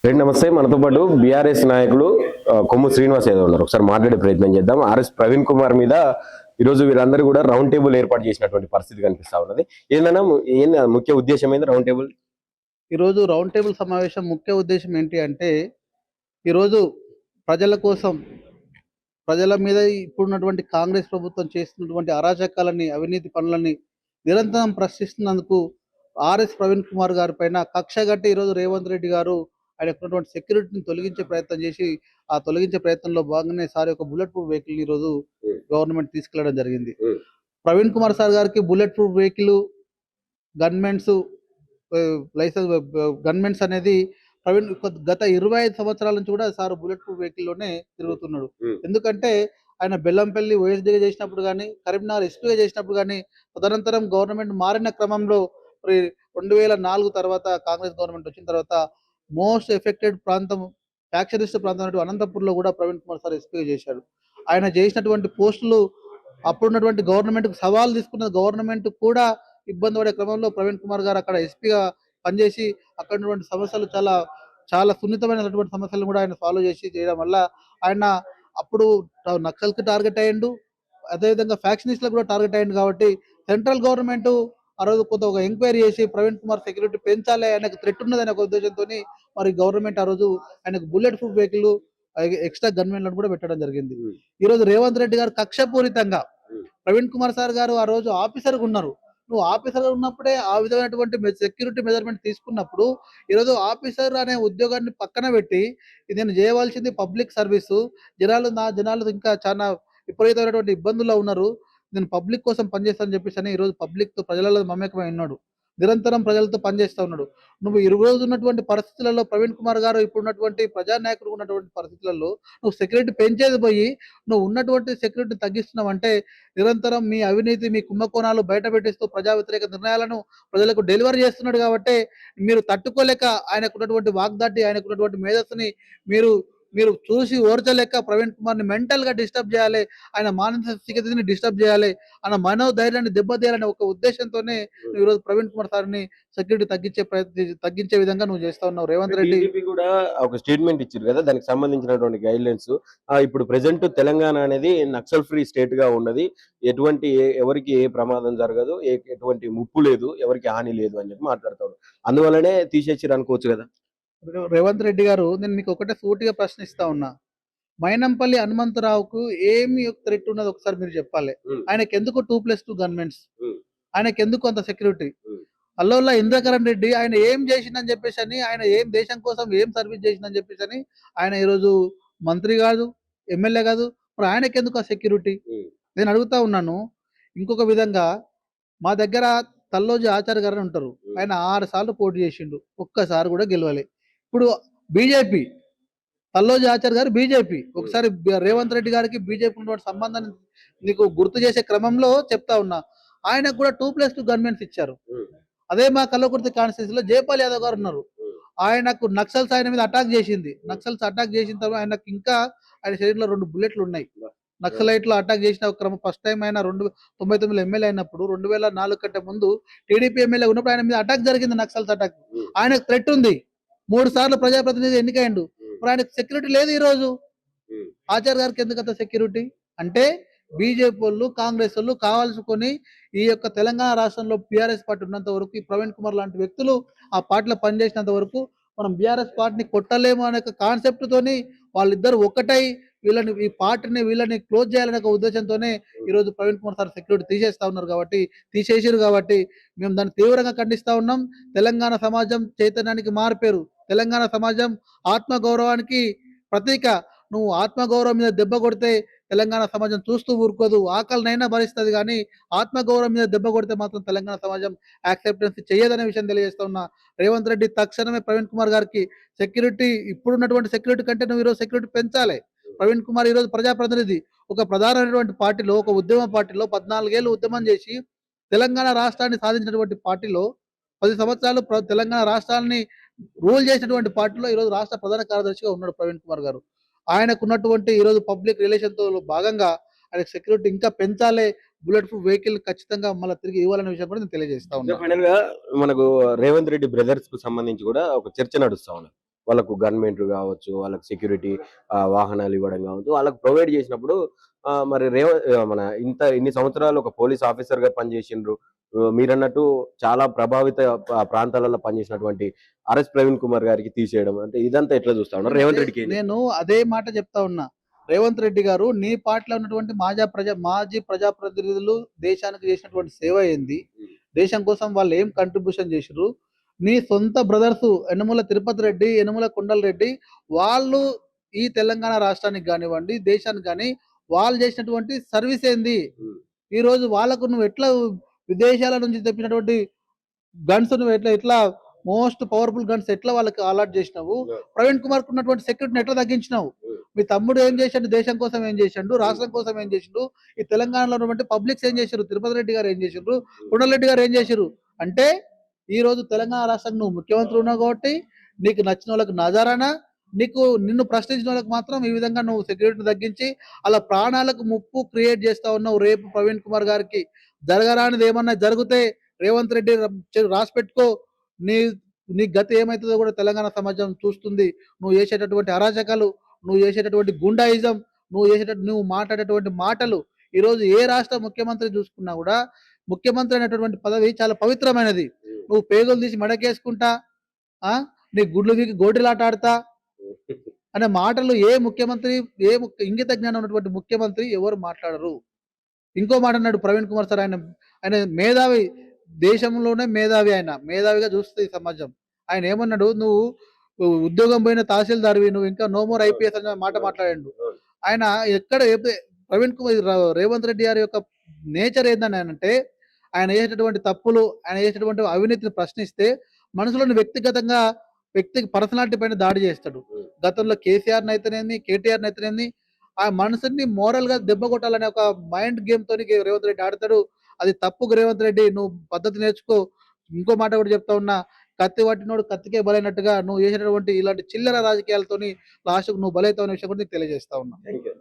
Right, నమస్తే. మనతో పాటు బీఆర్ఎస్ నాయకులు కొమ్ము శ్రీనివాస్ యాదవ్ ఉన్నారు. ఒకసారి మాట్లాడే ప్రయత్నం చేద్దాం. ఆర్ఎస్ ప్రవీణ్ కుమార్ మీద ఈరోజు వీరందరూ కూడా రౌండ్ టేబుల్ ఏర్పాటు చేసినటువంటి పరిస్థితి కనిపిస్తా ఉన్నది. ఏందన్నా ఏంది ముఖ్య ఉద్దేశం ఏంది రౌండ్ టేబుల్? ఈరోజు రౌండ్ టేబుల్ సమావేశం ముఖ్య ఉద్దేశం ఏంటి అంటే, ఈరోజు ప్రజల కోసం, ప్రజల మీద ఇప్పుడున్నటువంటి కాంగ్రెస్ ప్రభుత్వం చేస్తున్నటువంటి అరాచకాలని, అవినీతి పనులని నిరంతరం ప్రశ్నిస్తున్నందుకు ఆర్ఎస్ ప్రవీణ్ కుమార్ గారి పైన కక్ష గట్టి ఈరోజు రేవంత్ రెడ్డి గారు ఆయనకున్నటువంటి సెక్యూరిటీని తొలగించే ప్రయత్నం చేసి, ఆ తొలగించే ప్రయత్నంలో భాగంగానే సార్ యొక్క బుల్లెట్ ప్రూఫ్ వెహికల్ ఈరోజు గవర్నమెంట్ తీసుకెళ్లడం జరిగింది. ప్రవీణ్ కుమార్ సార్ గారికి bullet proof vehicle, gunmens, licence, gunmens అనేది ప్రవీణ్ గత 25 సంవత్సరాల నుంచి కూడా సార్ బుల్లెట్ ప్రూఫ్ వెహికల్లోనే తిరుగుతున్నాడు. ఎందుకంటే ఆయన బెల్లంపల్లి ఓఎస్డీగా చేసినప్పుడు కానీ, కరీంనగర్ ఎస్పీగా చేసినప్పుడు కానీ, తదనంతరం గవర్నమెంట్ మారిన క్రమంలో 2004 తర్వాత కాంగ్రెస్ గవర్నమెంట్ వచ్చిన తర్వాత మోస్ట్ ఎఫెక్టెడ్ ప్రాంతం, ఫ్యాక్షనిస్ట్ ప్రాంతం అనంతపూర్లో కూడా ప్రవీణ్ కుమార్ సార్ ఎస్పీగా చేశాడు. ఆయన చేసినటువంటి పోస్టులు అప్పుడున్నటువంటి గవర్నమెంట్కు సవాల్ తీసుకున్న గవర్నమెంట్ కూడా ఇబ్బంది పడే క్రమంలో ప్రవీణ్ కుమార్ గారు అక్కడ ఎస్పీగా పనిచేసి అక్కడ ఉన్నటువంటి సమస్యలు చాలా చాలా సున్నితమైనటువంటి సమస్యలను కూడా ఆయన సాల్వ్ చేసి చేయడం వల్ల ఆయన అప్పుడు నక్సల్కి టార్గెట్ అయ్యిండు, అదేవిధంగా ఫ్యాక్షనిస్ట్లకు కూడా టార్గెట్ అయ్యిండు. కాబట్టి సెంట్రల్ గవర్నమెంట్ ఆ రోజు కొంత ఒక ఎంక్వైరీ చేసి ప్రవీణ్ కుమార్ సెక్యూరిటీ పెంచాలి, ఆయనకు థ్రెట్ ఉన్నది అనే ఒక ఉద్దేశంతో మరి గవర్నమెంట్ ఆ రోజు ఆయనకు బుల్లెట్ ప్రూఫ్ వెహికల్, ఎక్స్ట్రా గన్మెన్లను కూడా పెట్టడం జరిగింది. ఈ రోజు రేవంత్ రెడ్డి గారు కక్షపూరితంగా ప్రవీణ్ కుమార్ సార్ గారు ఆ రోజు ఆఫీసర్గా ఉన్నారు. నువ్వు ఆఫీసర్గా ఉన్నప్పుడే ఆ విధమైనటువంటి సెక్యూరిటీ మెజర్మెంట్ తీసుకున్నప్పుడు ఈరోజు ఆఫీసర్ అనే ఉద్యోగాన్ని పక్కన పెట్టి నేను చేయవలసింది పబ్లిక్ సర్వీసు, జనాలు ఇంకా చాలా విపరీతమైనటువంటి ఇబ్బందుల్లో ఉన్నారు, నేను పబ్లిక్ కోసం పనిచేస్తానని చెప్పేసి అని ఈరోజు పబ్లిక్తో ప్రజలలో మమేకమై ఉన్నాడు. నిరంతరం ప్రజలతో పనిచేస్తూ ఉన్నాడు. నువ్వు ఈ రోజు ఉన్నటువంటి పరిస్థితులలో ప్రవీణ్ కుమార్ గారు ఇప్పుడున్నటువంటి ప్రజానాయకుడు ఉన్నటువంటి పరిస్థితులలో నువ్వు సెక్యూరిటీ పెంచేది పోయి నువ్వు ఉన్నటువంటి సెక్యూరిటీ తగ్గిస్తున్నావు అంటే నిరంతరం మీ అవినీతి, మీ కుంభకోణాలు బయట పెట్టిస్తూ ప్రజా వ్యతిరేక నిర్ణయాలను ప్రజలకు డెలివరీ చేస్తున్నాడు. కాబట్టి మీరు తట్టుకోలేక ఆయనకున్నటువంటి వాగ్దాటి, ఆయనకున్నటువంటి మేధస్సుని మీరు మీరు చూసి ఓర్చలేక ప్రవీణ్ కుమార్ని మెంటల్గా డిస్టర్బ్ చేయాలి, ఆయన మానసిక స్థితిని డిస్టర్బ్ చేయాలి, ఆయన మనోధైర్యాన్ని దెబ్బతీయాలనే ఒక ఉద్దేశంతోనే ఈరోజు ప్రవీణ్ కుమార్ సార్ని సెక్యూరిటీ తగ్గించే విధంగా నువ్వు చేస్తా ఉన్నావు. రేవంత్ రెడ్డి కూడా ఒక స్టేట్మెంట్ ఇచ్చారు కదా, దానికి సంబంధించినటువంటి గైడ్ లైన్స్. ఇప్పుడు ప్రెసెంట్ తెలంగాణ అనేది నక్సల్ ఫ్రీ స్టేట్ గా ఉన్నది, ఎటువంటి ఎవరికి ఏ ప్రమాదం జరగదు, ఎటువంటి ముప్పు లేదు, ఎవరికి హాని లేదు అని చెప్పి మాట్లాడతాడు. అందువల్లనే తీసేసిరు అనుకోవచ్చు కదా. రేవంత్ రెడ్డి గారు, నేను మీకు ఒకటే సూటిగా ప్రశ్నిస్తా ఉన్నా, మైనంపల్లి హనుమంతరావుకు ఏమి థ్రెట్ ఉన్నది ఒకసారి మీరు చెప్పాలి. ఆయనకి ఎందుకు 2+2 గన్మెన్స్, ఆయనకి ఎందుకు అంత సెక్యూరిటీ? అల్లోల్లా ఇంద్రకరణ్ రెడ్డి ఆయన ఏం చేసిందని చెప్పేసి అని, ఆయన ఏం దేశం కోసం ఏం సర్వీస్ చేసిందని చెప్పేసి అని ఆయన ఈరోజు మంత్రి కాదు, ఎమ్మెల్యే కాదు, మరి ఆయనకి ఎందుకు ఆ సెక్యూరిటీ? నేను అడుగుతా ఉన్నాను. ఇంకొక విధంగా మా దగ్గర తల్లోజీ ఆచార్య గారు ఉంటారు, ఆయన 6 సార్లు పోటీ చేసిండు, ఒక్కసారి కూడా గెలవాలి. ఇప్పుడు బీజేపీ, తల్లోజీ ఆచార్య గారు బీజేపీ, ఒకసారి రేవంత్ రెడ్డి గారికి బీజేపీ ఉన్నటువంటి సంబంధాన్ని నీకు గుర్తు చేసే క్రమంలో చెప్తా ఉన్నా, ఆయనకు కూడా 2+2 గవర్నమెంట్స్ ఇచ్చారు. అదే మా కల్లకుర్తి కాన్స్టిట్యూన్సీలో జయపాల్ యాదవ్ గారు ఉన్నారు, ఆయనకు నక్సల్స్ ఆయన మీద అటాక్ చేసింది. నక్సల్స్ అటాక్ చేసిన తర్వాత ఆయనకు ఇంకా ఆయన శరీరంలో 2 బుల్లెట్లు ఉన్నాయి. నక్సలైట్లు అటాక్ చేసిన క్రమం ఫస్ట్ టైం ఆయన 99 ఎమ్మెల్యే అయినప్పుడు, 2004 కంటే ముందు టీడీపీ ఎమ్మెల్యే ఉన్నప్పుడు ఆయన మీద అటాక్ జరిగింది, నక్సల్స్ అటాక్. ఆయనకు థ్రెట్ ఉంది, 3 సార్లు ప్రజాప్రతినిధి ఎన్నికైండు, మరి ఆయనకు సెక్యూరిటీ లేదు. ఈ రోజు ఆచార్య గారికి ఎందుకంత సెక్యూరిటీ అంటే బీజేపీ వాళ్ళు, కాంగ్రెస్ వాళ్ళు కావాల్సుకొని ఈ యొక్క తెలంగాణ రాష్ట్రంలో బీఆర్ఎస్ పార్టీ ఉన్నంత వరకు, ఈ ప్రవీణ్ కుమార్ లాంటి వ్యక్తులు ఆ పార్టీలో పనిచేసినంత వరకు మనం బీఆర్ఎస్ పార్టీని కొట్టలేము అనే కాన్సెప్ట్ తోని వాళ్ళిద్దరు ఒక్కటై ఈ పార్టీని వీళ్ళని క్లోజ్ చేయాలనే ఒక ఉద్దేశంతోనే ఈరోజు ప్రవీణ్ కుమార్ సార్ సెక్యూరిటీ తీసేసారు. కాబట్టి మేము దాన్ని తీవ్రంగా ఖండిస్తా ఉన్నాం. తెలంగాణ సమాజం చైతన్యానికి మారిపోయారు, తెలంగాణ సమాజం ఆత్మగౌరవానికి ప్రతీక. నువ్వు ఆత్మగౌరవం మీద దెబ్బ కొడితే తెలంగాణ సమాజం చూస్తూ ఊరుకోదు, ఆకలినైనా భరిస్తుంది, కానీ ఆత్మగౌరవం మీద దెబ్బ కొడితే మాత్రం తెలంగాణ సమాజం యాక్సెప్టెన్స్ చేయదనే విషయం తెలియజేస్తా ఉన్నా. రేవంత్ రెడ్డి తక్షణమే ప్రవీణ్ కుమార్ గారికి సెక్యూరిటీ, ఇప్పుడున్నటువంటి సెక్యూరిటీ కంటే నువ్వు ఈరోజు సెక్యూరిటీ పెంచాలి. ప్రవీణ్ కుమార్ ఈరోజు ప్రజాప్రతినిధి, ఒక ప్రధానమైనటువంటి పార్టీలో, ఒక ఉద్యమ పార్టీలో 14 ఏళ్ళు ఉద్యమం చేసి తెలంగాణ రాష్ట్రాన్ని సాధించినటువంటి పార్టీలో, 10 సంవత్సరాలు తెలంగాణ రాష్ట్రాన్ని రూల్ చేసినటువంటి పార్టీలో ఈరోజు రాష్ట్ర ప్రధాన కార్యదర్శిగా ఉన్నాడు ప్రవీణ్ కుమార్ గారు. ఆయనకున్నటువంటి ఈరోజు పబ్లిక్ రిలేషన్తో భాగంగా ఆయనకు సెక్యూరిటీ ఇంకా పెంచాలి, బుల్లెట్ ప్రూఫ్ వెహికల్ ఖచ్చితంగా మళ్ళీ తిరిగి ఇవ్వాలనే విషయం కూడా నేను తెలియజేస్తా ఉన్నాను. ఫైనల్ గా మనకు రేవంత్ రెడ్డి బ్రదర్స్ కు సంబంధించి కూడా ఒక చర్చ నడుస్తా ఉన్నది. వాళ్ళకు గన్‌మెన్‌లు కావచ్చు, వాళ్ళకి సెక్యూరిటీ వాహనాలు ఇవ్వడం కావచ్చు, వాళ్ళకి ప్రొవైడ్ చేసినప్పుడు మరి మన ఇన్ని సంవత్సరాలు ఒక పోలీస్ ఆఫీసర్‌గా పనిచేసిండ్రు. మీరన్నట్టు చాలా ప్రభావిత ప్రాంతాలలో పనిచేసినటువంటి ఆర్ఎస్ ప్రవీణ్ కుమార్ గారికి తీసేయడం అంటే ఇదంతా ఎట్లా చూస్తా ఉన్నారు? రేవంత్ రెడ్డికి ఏం చెప్తారు? నేను అదే మాట చెప్తా ఉన్నా. రేవంత్ రెడ్డి గారు నీ పార్టీలో ఉన్నటువంటి మాజీ ప్రజాప్రతినిధులు దేశానికి చేసినటువంటి సేవ ఏంది? దేశం కోసం వాళ్ళు ఏం కంట్రిబ్యూషన్ చేసిర్రు? నీ సొంత బ్రదర్స్ యనమల తిరుపతి రెడ్డి, యనమల కొండలరెడ్డి వాళ్ళు ఈ తెలంగాణ రాష్ట్రానికి గానివ్వండి, దేశానికి గాని వాళ్ళు చేసినటువంటి సర్వీస్ ఏంది? హ్మ్. ఈరోజు వాళ్ళకు నువ్వు ఎట్లా విదేశాల నుంచి తెప్పినటువంటి గన్స్ నువ్వు ఎట్లా ఎట్లా మోస్ట్ పవర్‌ఫుల్ గన్స్ ఎట్లా వాళ్ళకి అలాట్ జేసినావు? యాహ్! ప్రవీణ్ కుమార్‌కి ఉన్నటువంటి సెక్యూరిటీని ఎట్లా తగ్గించినావు? హ్మ్. మీ తమ్ముడు ఏం జేసిండు? దేశం కోసం ఏం జేసిండు? రాష్ట్రం కోసం ఏం జేసిండు? ఈ తెలంగాణలో ఉన్నటువంటి పబ్లిక్స్ ఏం జేసిర్రు? తిరుపతి రెడ్డి గారు ఏం జేసిండ్రు? కొండలరెడ్డి గారు ఏం జేసిర్రు? అంటే ఈరోజు తెలంగాణ రాష్ట్రానికి నువ్వు ముఖ్యమంత్రి ఉన్నావు కాబట్టి నీకు నచ్చినోళ్ళకి నజరానా, నిన్ను ప్రశ్నించినోళ్ళకి మాత్రం ఈ విధంగా నువ్వు సెక్యూరిటీని తగ్గించి ఆళ్ళ ప్రాణాలకు ముప్పు క్రియేట్ జేస్తా ఉన్నావు. రేపు ప్రవీణ్ కుమార్ గారికి జరగరానిది ఏమన్నా జరిగితే రేవంత్ రెడ్డి రాసిపెట్టుకో. నీ నీ గతి ఏమైతదో కూడా తెలంగాణ సమాజం చూస్తుంది. నువ్వు చేసేటటువంటి అరాచకాలు, నువ్వు చేసేటటువంటి గుండాయిజం, నువ్వు మాట్లాడేటువంటి మాటలు. ఈరోజు ఏ రాష్ట్ర ముఖ్యమంత్రి చూసుకున్నా కూడా ముఖ్యమంత్రి అనేటటువంటి పదవి చాలా పవిత్రమైనది. హ్మ్. నువ్వు పేగులు తీసి మెడకేసుకుంటా, ఆ! నీ గుడ్లు పీకి గోటిలాట ఆడతా అనే మాటలు ఏ ముఖ్యమంత్రి, ఇంగిత జ్ఞానం ఉన్నటువంటి ముఖ్యమంత్రి ఎవరు మాట్లాడరు. ఇంకో మాట అన్నాడు ప్రవీణ్ కుమార్ సార్. ఆయన మేధావి. దేశంలోనే మేధావి ఆయన. మేధావిగా చూస్తది ఈ సమాజం. ఆయన ఏమన్నాడు, "నువ్వు ఉద్యోగం పోయిన తహసీల్దార్‌వి. నువ్వు ఇంకా నో మోర్ ఐపీఎస్" అనే మాట మాట్లాడిండు. అవును. ఆయన ఎక్కడ ప్రవీణ్ కుమార్ రేవంత్ రెడ్డి గారి యొక్క నేచర్ ఏందనంటే, ఆయన చేసేటటువంటి తప్పులు, ఆయన చేసేటటువంటి అవినీతిని ప్రశ్నిస్తే మనసులోని పర్సనాలిటీ పైన దాడి చేస్తాడు. హ్మ్. గతంలో కేసీఆర్‌నైతేనేంది, కేటీఆర్‌నైతేనేంది, ఆ మనసుని మోరల్‌గా దెబ్బ కొట్టాలనే ఒక మైండ్ గేమ్‌తోని రేవంత్ రెడ్డి ఆడతాడు. అది తప్పు రేవంత్ రెడ్డి. నువ్వు పద్ధతి నేర్చుకో. ఇంకో మాట కూడా చెప్తా ఉన్నా. కత్తి పట్టినోడు కత్తికే బలైనట్టుగా నువ్వు చేసేటటువంటి ఇలాంటి చిల్లర రాజకీయాలతోని లాస్ట్‌కు నువ్వు బలైతావు అనే విషయం కూడా నీకు తెలియజేస్తా ఉన్నా. Thank you.